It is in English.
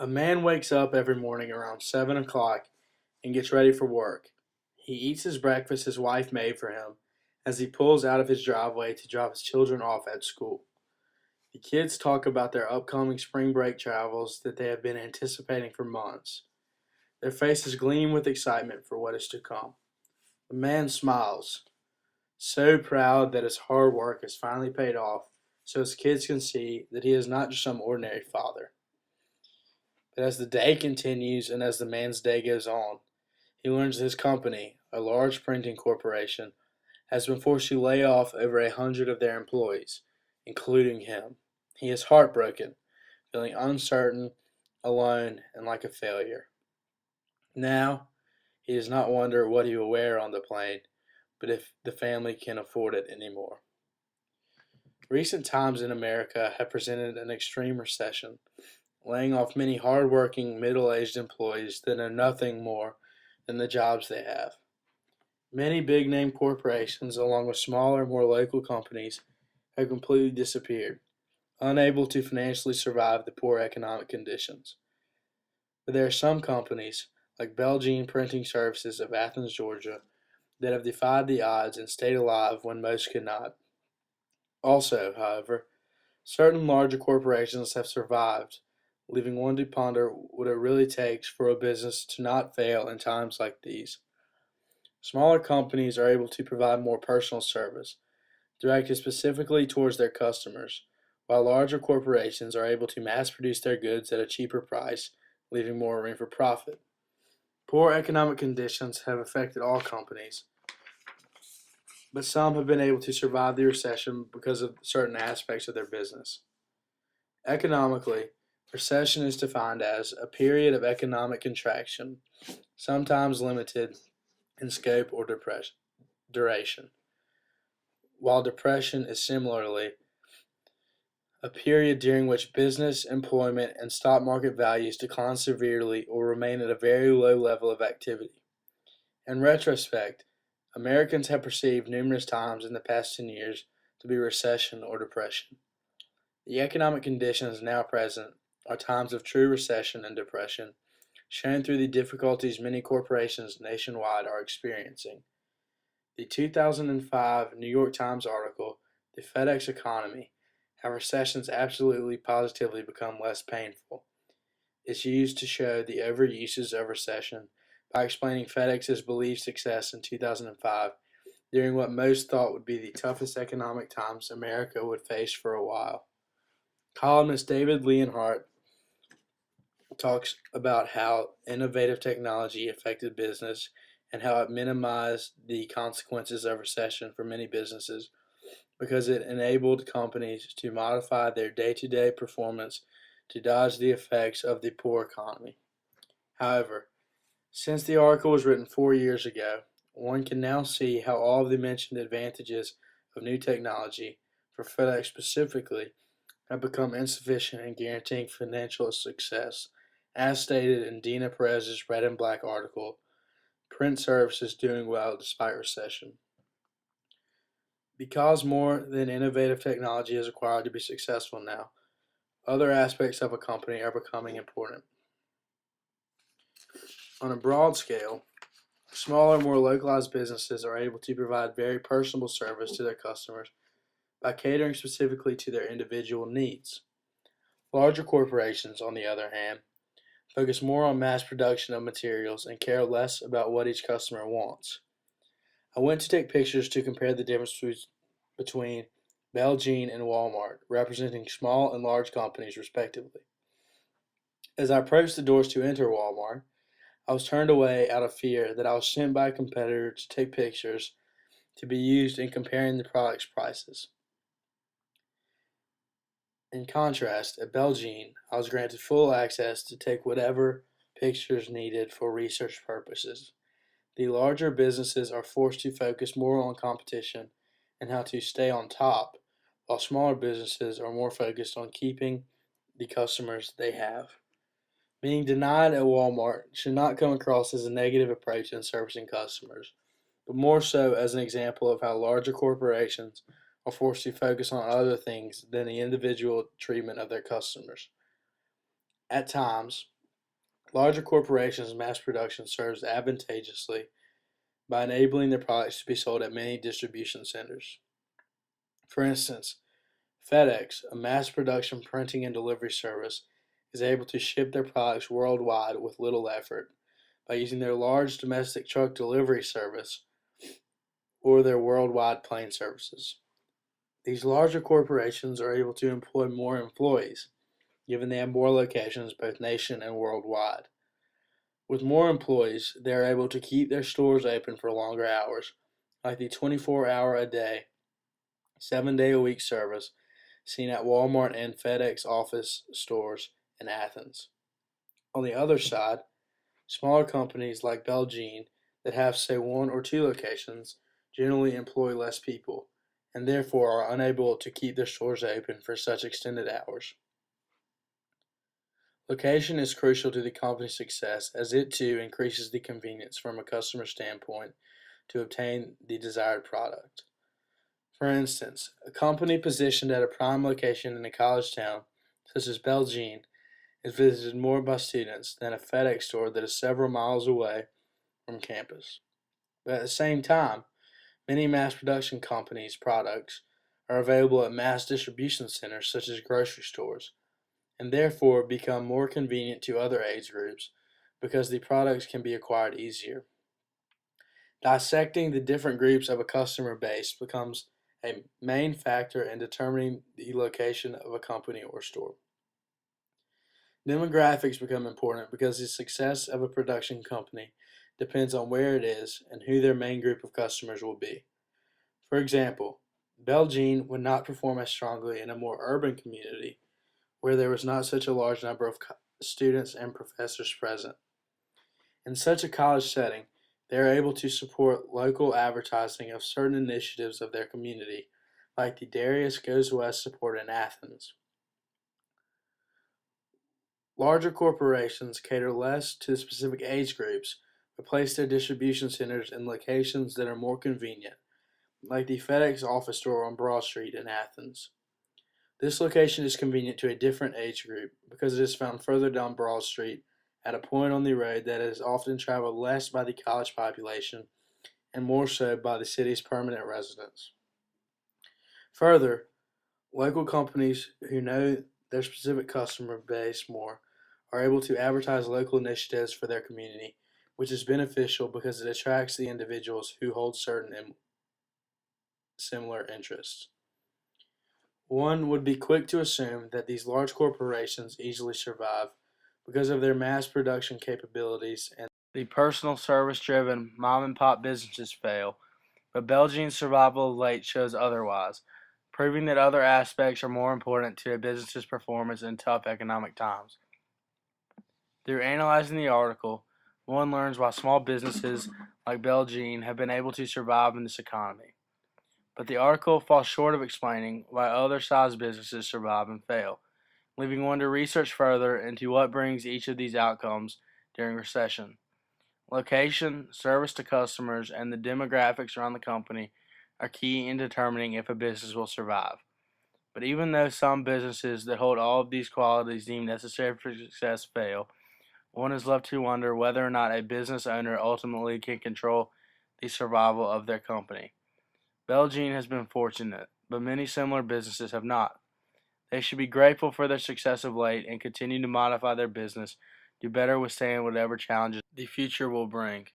A man wakes up every morning around 7 o'clock and gets ready for work. He eats his breakfast his wife made for him as he pulls out of his driveway to drop his children off at school. The kids talk about their upcoming spring break travels that they have been anticipating for months. Their faces gleam with excitement for what is to come. The man smiles, so proud that his hard work has finally paid off, so his kids can see that he is not just some ordinary father. But as the day continues and as the man's day goes on, he learns his company, a large printing corporation, has been forced to lay off over 100 of their employees, including him. He is heartbroken, feeling uncertain, alone, and like a failure. Now, he does not wonder what he will wear on the plane, but if the family can afford it anymore. Recent times in America have presented an extreme recession, laying off many hard-working, middle-aged employees that know nothing more than the jobs they have. Many big-name corporations, along with smaller, more local companies, have completely disappeared, unable to financially survive the poor economic conditions. But there are some companies, like Belgene Printing Services of Athens, Georgia, that have defied the odds and stayed alive when most could not. Also, however, certain larger corporations have survived, leaving one to ponder what it really takes for a business to not fail in times like these. Smaller companies are able to provide more personal service, directed specifically towards their customers, while larger corporations are able to mass produce their goods at a cheaper price, leaving more room for profit. Poor economic conditions have affected all companies, but some have been able to survive the recession because of certain aspects of their business. Economically, recession is defined as a period of economic contraction, sometimes limited in scope or duration, while depression is similarly a period during which business, employment, and stock market values decline severely or remain at a very low level of activity. In retrospect, Americans have perceived numerous times in the past 10 years to be recession or depression. The economic conditions now present are times of true recession and depression, shown through the difficulties many corporations nationwide are experiencing. The 2005 New York Times article, The FedEx Economy: How Recessions Absolutely Positively Become Less Painful, is used to show the overuses of recession by explaining FedEx's believed success in 2005 during what most thought would be the toughest economic times America would face for a while. Columnist David Leonhardt talks about how innovative technology affected business and how it minimized the consequences of recession for many businesses because it enabled companies to modify their day-to-day performance to dodge the effects of the poor economy. However, since the article was written 4 years ago, one can now see how all of the mentioned advantages of new technology, for FedEx specifically, have become insufficient in guaranteeing financial success, as stated in Dina Perez's Red and Black article, Print Services Doing Well Despite Recession. Because more than innovative technology is required to be successful now, other aspects of a company are becoming important. On a broad scale, smaller, more localized businesses are able to provide very personable service to their customers by catering specifically to their individual needs. Larger corporations, on the other hand, focus more on mass production of materials and care less about what each customer wants. I went to take pictures to compare the differences between Belgene and Walmart, representing small and large companies respectively. As I approached the doors to enter Walmart, I was turned away out of fear that I was sent by a competitor to take pictures to be used in comparing the products' prices. In contrast, at Belgene, I was granted full access to take whatever pictures needed for research purposes. The larger businesses are forced to focus more on competition and how to stay on top, while smaller businesses are more focused on keeping the customers they have. Being denied at Walmart should not come across as a negative approach in servicing customers, but more so as an example of how larger corporations are forced to focus on other things than the individual treatment of their customers. At times, Larger corporations' mass production serves advantageously by enabling their products to be sold at many distribution centers. For instance, FedEx, a mass production printing and delivery service, is able to ship their products worldwide with little effort by using their large domestic truck delivery service or their worldwide plane services. These larger corporations are able to employ more employees, given they have more locations both nation and worldwide. With more employees, they are able to keep their stores open for longer hours, like the 24-hour-a-day, 7-day-a-week service seen at Walmart and FedEx office stores in Athens. On the other side, smaller companies like Belgian that have, say, 1 or 2 locations generally employ less people and therefore are unable to keep their stores open for such extended hours. Location is crucial to the company's success as it too increases the convenience from a customer standpoint to obtain the desired product. For instance, a company positioned at a prime location in a college town, such as Belgian, is visited more by students than a FedEx store that is several miles away from campus. But at the same time, many mass production companies' products are available at mass distribution centers such as grocery stores, and therefore become more convenient to other age groups because the products can be acquired easier. Dissecting the different groups of a customer base becomes a main factor in determining the location of a company or store. Demographics become important because the success of a production company depends on where it is and who their main group of customers will be. For example, Belgian would not perform as strongly in a more urban community where there was not such a large number of students and professors present. In such a college setting, they are able to support local advertising of certain initiatives of their community, like the Darius Goes West support in Athens. Larger corporations cater less to specific age groups, but place their distribution centers in locations that are more convenient, like the FedEx office store on Broad Street in Athens. This location is convenient to a different age group because it is found further down Broad Street at a point on the road that is often traveled less by the college population and more so by the city's permanent residents. Further, local companies who know their specific customer base more are able to advertise local initiatives for their community, which is beneficial because it attracts the individuals who hold certain similar interests. One would be quick to assume that these large corporations easily survive because of their mass production capabilities and the personal service driven mom and pop businesses fail, but Belgian's survival of late shows otherwise, proving that other aspects are more important to a business's performance in tough economic times. Through analyzing the article, one learns why small businesses like Belgian have been able to survive in this economy. But the article falls short of explaining why other sized businesses survive and fail, leaving one to research further into what brings each of these outcomes during recession. Location, service to customers, and the demographics around the company are key in determining if a business will survive. But even though some businesses that hold all of these qualities deemed necessary for success fail, one is left to wonder whether or not a business owner ultimately can control the survival of their company. Belgian has been fortunate, but many similar businesses have not. They should be grateful for their success of late and continue to modify their business to better withstand whatever challenges the future will bring.